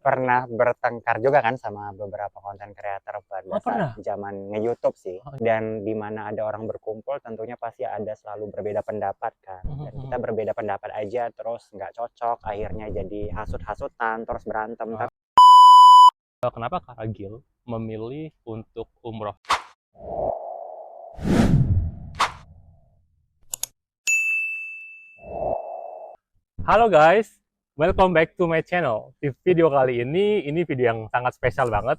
pernah bertengkar juga kan sama beberapa konten kreator pada Oh, saat pernah? zaman nge-YouTube sih. Oh, Dan di mana ada orang berkumpul tentunya pasti ada selalu berbeda pendapat kan. Dan kita berbeda pendapat aja terus nggak cocok, akhirnya jadi hasut-hasutan, terus berantem. kenapa Kak Agil memilih untuk umroh? Halo guys, welcome back to my channel. Di video kali ini video yang sangat spesial banget.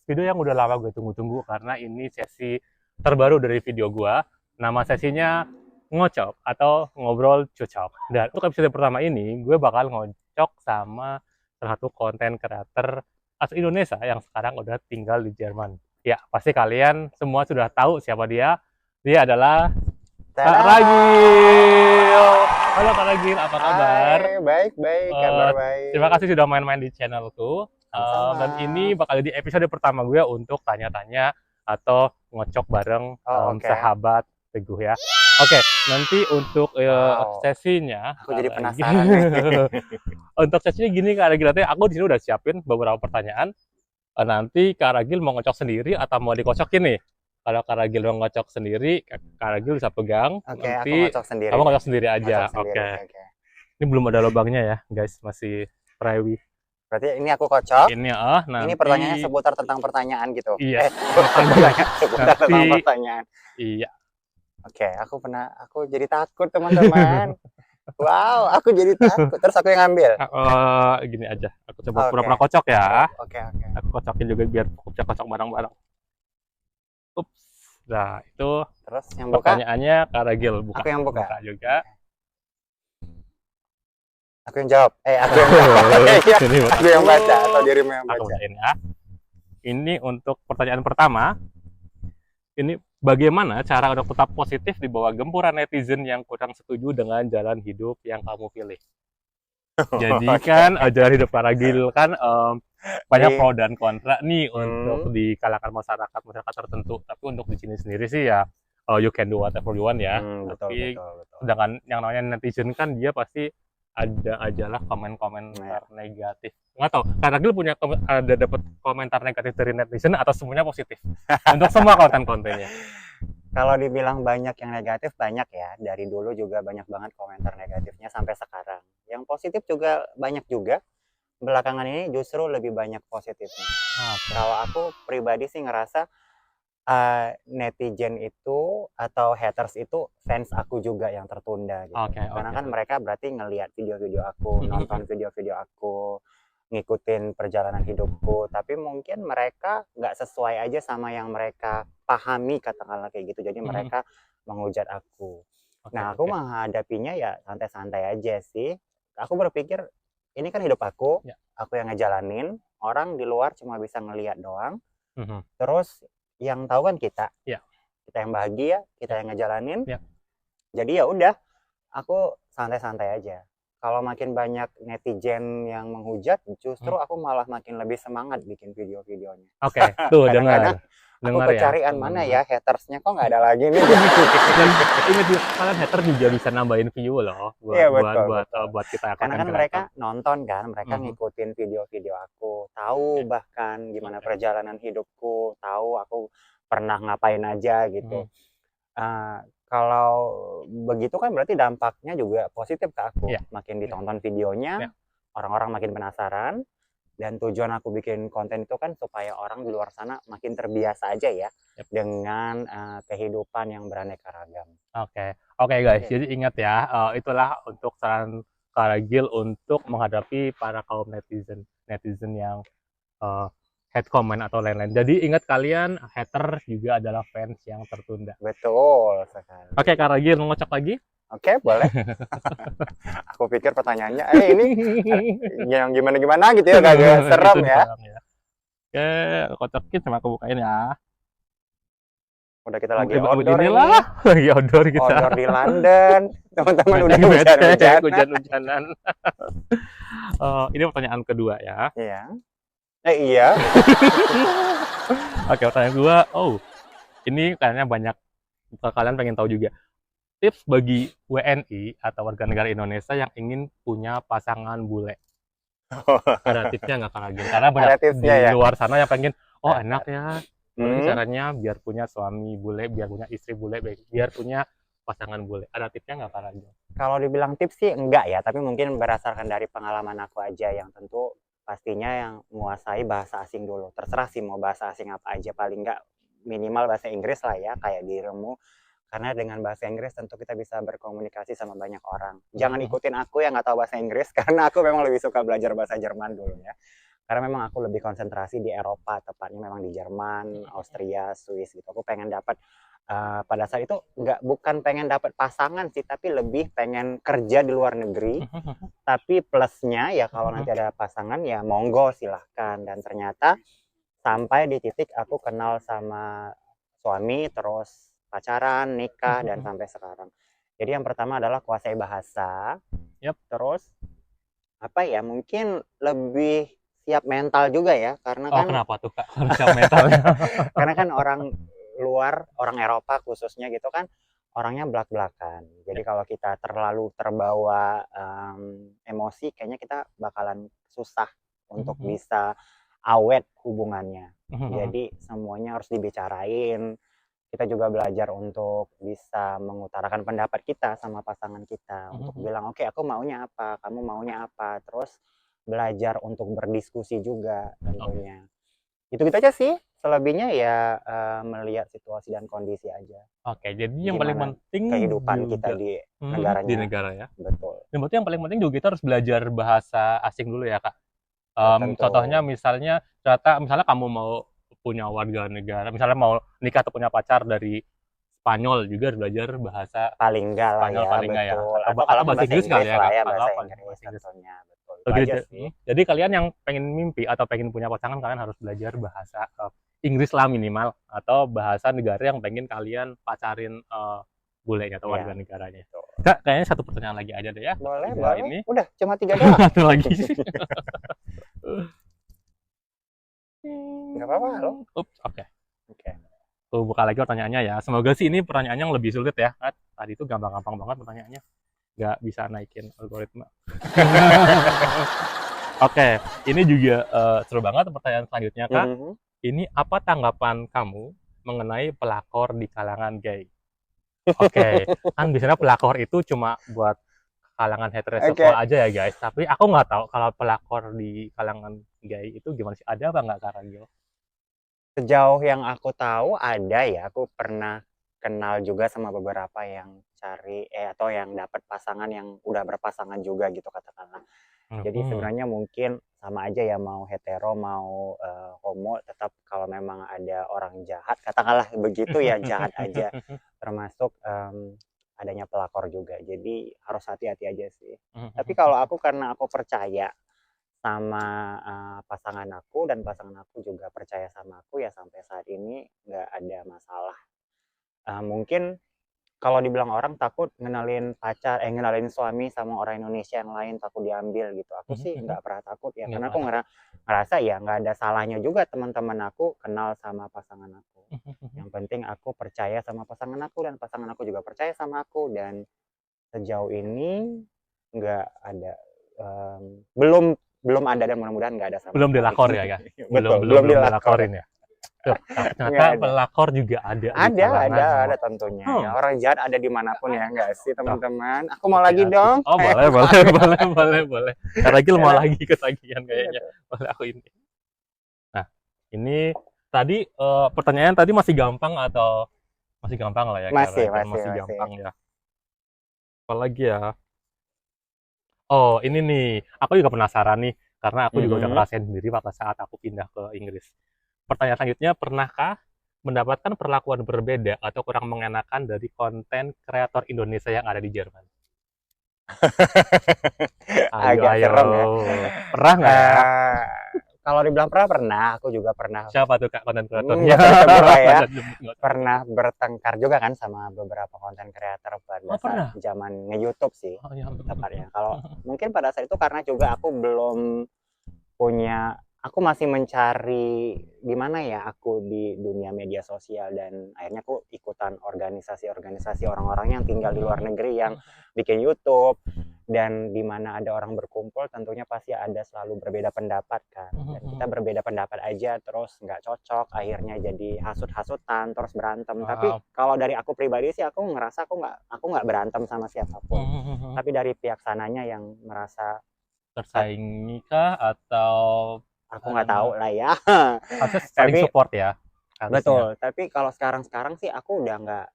Video yang udah lama gue tunggu-tunggu karena ini sesi terbaru dari video gue. Nama sesinya ngocok atau ngobrol cocok. Dan untuk episode pertama ini, gue bakal ngocok sama salah satu konten kreator asal Indonesia yang sekarang udah tinggal di Jerman. Ya, pasti kalian semua sudah tahu siapa dia. Dia adalah Kak Ragil. Halo Kak Ragil, apa kabar? Hai, baik-baik, kabar Terima baik. kasih sudah main-main di channelku. Dan ini Sama-sama. bakal jadi episode pertama gue untuk tanya-tanya atau ngocok bareng Oh, oke. sahabat Teguh ya. Oke, nanti untuk Wow, sesinya aku Kak jadi Ragil. penasaran nih. Untuk sesinya gini Kak Ragil, nanti aku di sini udah siapin beberapa pertanyaan. Nanti Kak Ragil mau ngocok sendiri atau mau dikocokin nih? Kalau Kak Ragil mau ngocok sendiri, Kak Ragil bisa pegang. Oke, aku Nanti ngocok sendiri kamu deh. ngocok sendiri Ngocok aja. sendiri, Oke. oke. Ini belum ada lubangnya ya, guys. Masih prewi. Berarti ini aku kocok. Ini Ini pertanyaannya nanti seputar tentang pertanyaan gitu. iya, Bukan makanya pertanyaan seputar nanti tentang pertanyaan. iya. Oke, aku jadi takut teman-teman. Wow, aku jadi takut. Terus aku yang ngambil. Gini aja. Aku coba Oke, pura-pura kocok ya. oke, oke. Aku kocokin juga biar bisa kocok bareng-bareng. Ups. Nah, itu Terus yang buka, pertanyaannya Kak Ragil buka. aku yang buka. Buka juga. Aku yang jawab. Aku yang jawab. Iya, Ini buat aku yang baca atau dirimu yang aku baca. bacain ya. Ini untuk pertanyaan pertama. Ini bagaimana cara untuk tetap positif di bawah gempuran netizen yang kurang setuju dengan jalan hidup yang kamu pilih? Jadi Oke. kan jalan hidup Kak Ragil kan banyak Di pro dan kontra nih untuk hmm, di kalangan masyarakat tertentu. Tapi untuk di sini sendiri sih ya you can do whatever you want ya. betul, Tapi betul, betul. sedangkan yang namanya netizen kan dia pasti ada aja lah Nah, komentar negatif. Nggak tahu, Kak Ragil punya ada dapat komentar negatif dari netizen atau semuanya positif? Untuk semua konten-kontennya. kalau dibilang banyak yang negatif, banyak ya. Dari dulu juga banyak banget komentar negatifnya sampai sekarang. Yang positif juga banyak juga. Belakangan ini justru lebih banyak positifnya. Oke. Kalau aku pribadi sih ngerasa netizen itu atau haters itu fans aku juga yang tertunda gitu. Oke, Karena oke. kan mereka berarti ngelihat video-video aku, nonton video-video aku, ngikutin perjalanan hidupku, tapi mungkin mereka nggak sesuai aja sama yang mereka pahami, katakanlah kayak gitu. Jadi mereka menghujat aku. Oke, Nah, aku oke. menghadapinya ya santai-santai aja sih. Aku berpikir ini kan hidup Ya. aku yang ngejalanin. Orang di luar cuma bisa ngelihat doang. Mhm. Terus yang tahu kan kita, Ya, kita yang bahagia, kita ya, yang ngejalanin. ya. Jadi ya udah, aku santai-santai aja. Kalau makin banyak netizen yang menghujat, Mhm. justru aku malah makin lebih semangat bikin video-videonya. Oke, tuh Kadang-kadang dengar. aku Dengar ya, kecarian mana teman-teman. ya hatersnya, kok nggak ada lagi nih. Dan ingat juga kalian hater juga bisa nambahin view loh Iya, buat buat betul, buat betul. buat kita Karena konten kan mereka kreator. nonton kan, mereka Mhm. ngikutin video-video aku, tahu Oke, bahkan gimana oke. perjalanan hidupku, tahu aku pernah ngapain aja gitu. Mhm. Kalau begitu kan berarti dampaknya juga positif ke aku. Iya, Makin iya, ditonton videonya, iya. orang-orang makin penasaran, dan tujuan aku bikin konten itu kan supaya orang di luar sana makin terbiasa aja ya Yap. dengan kehidupan yang beraneka ragam. Oke. Oke guys, Oke. jadi ingat ya, itulah untuk saran Kak Ragil untuk menghadapi para kaum netizen netizen yang eh, hate comment atau lain-lain. Jadi ingat kalian hater juga adalah fans yang tertunda. Betul sekali. Oke Kak Ragil, mau ngocok lagi? Oke, boleh. Aku pikir pertanyaannya, ini yang gimana-gimana gitu ya, kagak Itu serem ya. doang ya. Oke, kocokin sama aku bukain ya. Udah kita lagi outdoor ini, Beginilah, lagi outdoor kita. outdoor di London. Teman-teman udah Mete, hujan-hujan. hujan-hujanan. Ini pertanyaan kedua ya. Iya. Iya. Oke, pertanyaan kedua. Oh, ini kayaknya banyak kalian pengen tahu juga. Tips bagi WNI atau warga negara Indonesia yang ingin punya pasangan bule. Ada tipsnya nggak Kak Agil? Karena banyak Ada di tipsnya ya? luar sana yang pengen, oh Nah, enak ya, gimana sih hmm, caranya biar punya suami bule, biar punya istri bule, biar punya pasangan bule. Ada tipsnya nggak Kak Agil? kalau dibilang tips sih enggak ya, tapi mungkin berdasarkan dari pengalaman aku aja yang tentu pastinya yang menguasai bahasa asing dulu. Terserah sih mau bahasa asing apa aja, paling enggak minimal bahasa Inggris lah ya, kayak dirimu. Karena dengan bahasa Inggris tentu kita bisa berkomunikasi sama banyak orang. Jangan ikutin aku yang nggak tahu bahasa Inggris, karena aku memang lebih suka belajar bahasa Jerman dulu ya. Karena memang aku lebih konsentrasi di Eropa, tepatnya memang di Jerman, Austria, Swiss gitu. Aku pengen dapat pada saat itu nggak bukan pengen dapat pasangan sih, tapi lebih pengen kerja di luar negeri. Tapi plusnya ya kalau nanti ada pasangan ya monggo silahkan. Dan ternyata sampai di titik aku kenal sama suami, terus pacaran, nikah, dan sampai sekarang. Jadi yang pertama adalah kuasai bahasa, Yap. terus apa ya mungkin lebih siap mental juga ya karena Oh kan kenapa tuh Kak? Harus siap mentalnya. karena kan orang luar, orang Eropa khususnya gitu kan orangnya belak-belakan. Jadi Ya. kalau kita terlalu terbawa emosi, kayaknya kita bakalan susah untuk bisa awet hubungannya. Jadi semuanya harus dibicarain. Kita juga belajar untuk bisa mengutarakan pendapat kita sama pasangan kita untuk bilang oke aku maunya apa, kamu maunya apa. Terus belajar untuk berdiskusi juga Oke. tentunya. Itu-gitu aja sih. Selebihnya ya melihat situasi dan kondisi aja. Oke, jadi yang paling Gimana penting kehidupan kita juga di di negaranya. negara ya. Betul. Dan berarti yang paling penting juga kita harus belajar bahasa asing dulu ya Kak. Tentu. Contohnya misalnya misalnya kamu mau punya warga negara, misalnya mau nikah atau punya pacar dari Spanyol juga harus belajar bahasa Paling enggak lah Spanyol ya, paling nggak ya, betul. atau Atau atau kalaupun bahasa bahasa Inggris kali Inggris ya lah Kak, ya, kalau bahasa paling Inggris bahasa Inggris. tentunya. Betul. Oh, Itu gitu, aja sih. jadi kalian yang pengen mimpi atau pengen punya pasangan, kalian harus belajar bahasa Inggris lah minimal, atau bahasa negara yang pengen kalian pacarin bulenya atau warga Iya, negaranya. betul. Kak, kayaknya satu pertanyaan lagi aja deh ya. Boleh, Udah boleh. ini. Udah, cuma 3 doang. Satu lagi. Enggak apa-apa, halo. Ups, oke. Oke. Tuh buka lagi pertanyaannya ya. Semoga sih ini pertanyaannya yang lebih sulit ya. Tadi itu gampang-gampang banget pertanyaannya. Nggak bisa naikin algoritma. Oke, ini juga seru banget pertanyaan selanjutnya Kak. Ini apa tanggapan kamu mengenai pelakor di kalangan gay? Oke, kan biasanya pelakor itu cuma buat kalangan heteroseksual Oke. aja ya guys. Tapi aku nggak tahu kalau pelakor di kalangan gay itu gimana sih? Ada apa nggak Kak Ragil? Sejauh yang aku tahu ada ya, aku pernah kenal juga sama beberapa yang cari atau yang dapat pasangan yang udah berpasangan juga gitu katakanlah. Jadi Mhm. sebenarnya mungkin sama aja ya mau hetero mau homo tetap kalau memang ada orang jahat katakanlah begitu ya jahat aja termasuk adanya pelakor juga. Jadi harus hati-hati aja sih. Tapi kalau aku karena aku percaya sama pasangan aku dan pasangan aku juga percaya sama aku ya sampai saat ini nggak ada masalah. Mungkin kalau dibilang orang takut ngenalin suami sama orang Indonesia yang lain takut diambil gitu. Aku sih nggak pernah takut ya Nggak karena pernah aku takut. ngerasa ya nggak ada salahnya juga teman-teman aku kenal sama pasangan aku. Yang penting aku percaya sama pasangan aku dan pasangan aku juga percaya sama aku dan sejauh ini nggak ada belum belum ada dan mudah-mudahan nggak ada sama Belum sekali. dilakor ya, ya? Belum Betul, belum belum belum dilakor. dilakorin ya? Tuh, Nggak ternyata ada. pelakor juga ada di kalangan Ada tentunya ya. Orang jahat ada dimanapun ya nggak sih Tuh, teman-teman. Aku mau lagi hati-hati. dong. Oh, boleh boleh boleh boleh boleh. Entar lagi mau Ya, lagi ketagihan kayaknya. gitu. Boleh aku ini. Nah, ini tadi pertanyaan tadi masih gampang atau masih gampang lah ya Masih, kira-kira masih, masih masih. gampang ya. Apalagi ya? Oh, ini nih. Aku juga penasaran nih karena aku juga udah Mhm. ngerasain sendiri pada saat aku pindah ke Inggris. Pertanyaan selanjutnya, pernahkah mendapatkan perlakuan berbeda atau kurang mengenakan dari konten kreator Indonesia yang ada di Jerman? Ayo, Agak ayo. serem ya. Pernah nggak ya? Eh, kalau dibilang pernah, aku juga pernah. Siapa tuh Kak konten kreatornya? Nggak usah disebut lah ya. Nggak usah disebut. Pernah bertengkar juga kan sama beberapa konten creator pada Oh, saat pernah? zaman nge-YouTube sih Oh, ya. tepatnya. Kalau mungkin pada saat itu karena juga aku belum punya aku masih mencari di mana ya aku di dunia media sosial dan akhirnya aku ikutan organisasi-organisasi orang-orang yang tinggal di luar negeri yang bikin YouTube dan di mana ada orang berkumpul tentunya pasti ada selalu berbeda pendapat kan, dan kita berbeda pendapat aja terus nggak cocok akhirnya jadi hasut-hasutan terus berantem. Tapi Wow. kalau dari aku pribadi sih aku ngerasa aku nggak berantem sama siapapun, tapi dari pihak sananya yang merasa Tersaingi kah atau aku nggak tahu lah ya. harusnya saling Tapi support ya harusnya. betul, tapi kalau sekarang sih aku udah nggak,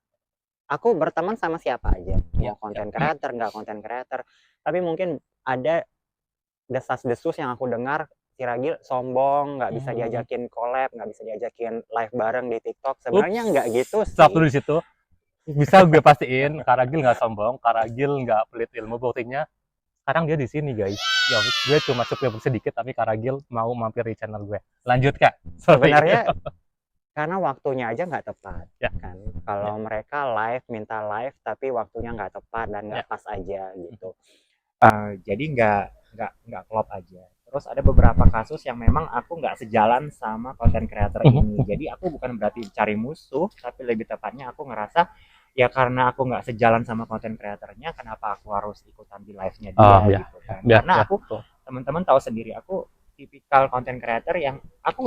aku berteman sama siapa aja, Iya, mau konten creator nggak konten creator, tapi mungkin ada desas-desus yang aku dengar, si Ragil sombong, nggak bisa diajakin collab, nggak bisa diajakin live bareng di TikTok. Sebenarnya nggak gitu Stop dulu sih. di situ. Bisa gue pastiin, Kak Ragil nggak sombong, Kak Ragil nggak pelit ilmu. Buktinya sekarang dia di sini guys. Ya, gue cuma subscriber sedikit, tapi Kak Ragil mau mampir di channel gue. Lanjut Kak. Sorry. Sebenarnya karena waktunya aja nggak tepat Ya. kan. Kalau mereka live minta live tapi waktunya nggak tepat dan nggak pas aja gitu. Jadi nggak klop aja. Terus ada beberapa kasus yang memang aku nggak sejalan sama konten creator ini. Jadi aku bukan berarti cari musuh, tapi lebih tepatnya aku ngerasa ya karena aku nggak sejalan sama konten kreatornya, kenapa aku harus ikutan di live-nya dia Ya. gitu kan. Ya, Karena ya. aku, teman-teman tahu sendiri, aku tipikal konten creator yang aku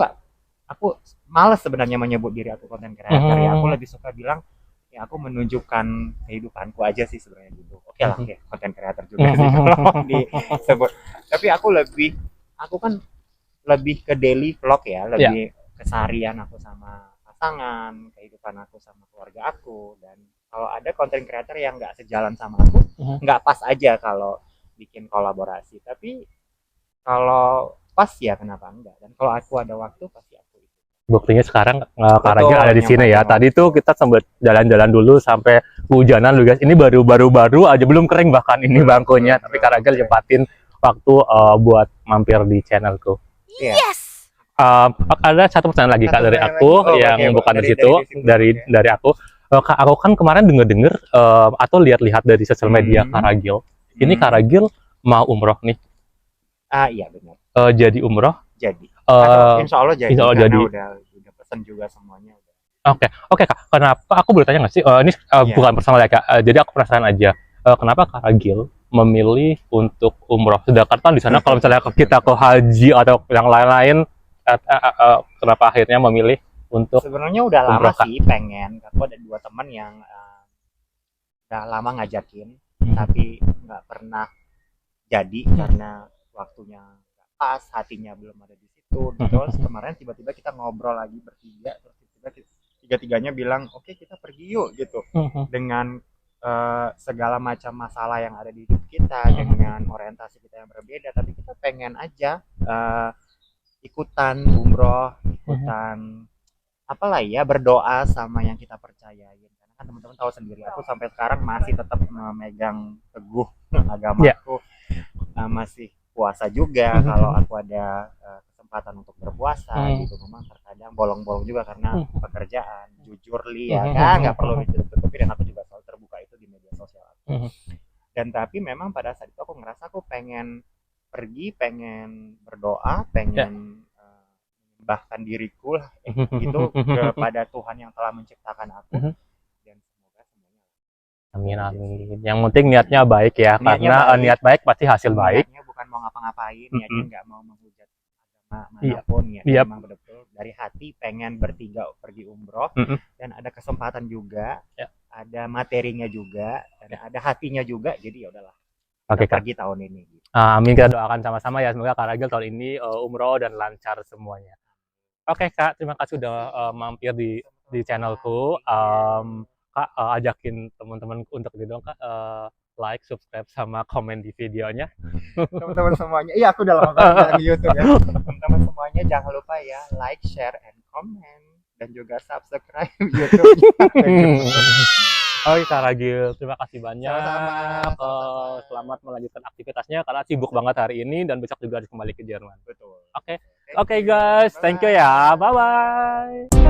males sebenarnya menyebut diri aku konten creator ya. Aku lebih suka bilang ya aku menunjukkan kehidupanku aja sih sebenarnya gitu. Oke lah, ya konten creator juga sih kalau disebut. Tapi aku kan lebih ke daily vlog ya, lebih keseharian aku sama pasangan, kehidupan aku sama keluarga aku. Dan kalau ada konten creator yang nggak sejalan sama aku, nggak pas aja kalau bikin kolaborasi. Tapi kalau pas ya kenapa enggak? Dan kalau aku ada waktu pasti aku ikut. Buktinya sekarang Kak Ragil Betul, ada di sini ya. nyobain Tadi waktu. tuh kita sempat jalan-jalan dulu sampai kehujanan loh guys. Ini baru aja, belum kering bahkan ini bangkunya. Tapi Kak Ragil nyempatin waktu buat mampir di channelku. Iya. Ada satu pertanyaan lagi Kak dari aku yang bukan di situ, dari aku. Kak, aku kan kemarin denger atau lihat-lihat dari sosial media Kak Ragil. Ini Kak Ragil mau umroh nih. Iya benar. Jadi umroh. Jadi. Insya Allah jadi. Insya Allah jadi. Udah pesan juga semuanya. Oke Kak. Kenapa aku boleh tanya nggak sih? Ini bukan personal ya Kak. Jadi aku penasaran aja. Kenapa Kak Ragil memilih untuk umroh? Sedangkan kan di sana kalau misalnya kita ke haji atau yang lain-lain, kenapa akhirnya memilih untuk sebenarnya udah umroh, lama sih pengen. Aku ada 2 teman yang udah lama ngajakin, tapi nggak pernah jadi karena waktunya nggak pas, hatinya belum ada di situ. Terus kemarin tiba-tiba kita ngobrol lagi bertiga, terus tiba-tiba tiga-tiganya bilang oke, kita pergi yuk gitu. Dengan segala macam masalah yang ada di hidup kita, dengan orientasi kita yang berbeda, tapi kita pengen aja ikutan umroh, ikutan apalah ya, berdoa sama yang kita percayain. Karena kan teman-teman tahu sendiri, aku sampai sekarang masih tetap memegang teguh agamaku. Masih puasa juga kalau aku ada kesempatan untuk berpuasa gitu. Memang terkadang bolong-bolong juga karena pekerjaan, jujur ya kan, nggak perlu ditutup-tutupi, dan aku juga selalu terbuka itu di media sosial aku. Dan tapi memang pada saat itu aku ngerasa aku pengen pergi, pengen berdoa, pengen bahkan diriku lah gitu kepada Tuhan yang telah menciptakan aku. Dan semoga semuanya amin. Yang penting niatnya baik ya, karena niat baik pasti hasil baik. Niatnya bukan mau ngapa-ngapain, niatnya nggak mau menghujat agama manapun, niatnya memang betul dari hati pengen bertiga pergi umroh. Dan ada kesempatan juga, ada materinya juga, dan ada hatinya juga, jadi ya udahlah pergi tahun ini. Amin, kita doakan sama-sama ya, semoga Kak Ragil tahun ini umroh dan lancar semuanya. Oke Kak, terima kasih udah mampir di channelku. Kak, ajakin teman-teman untuk gitu dong Kak, like, subscribe, sama komen di videonya. Teman-teman semuanya, iya aku udah lama banget di YouTube ya. Teman-teman semuanya jangan lupa ya, like, share, and comment, dan juga subscribe YouTube-nya. Oke Kak Ragil, terima kasih banyak. Sama-sama. Selamat melanjutkan aktivitasnya karena sibuk banget hari ini dan besok juga harus kembali ke Jerman. Betul. Oke guys, thank you ya, bye bye.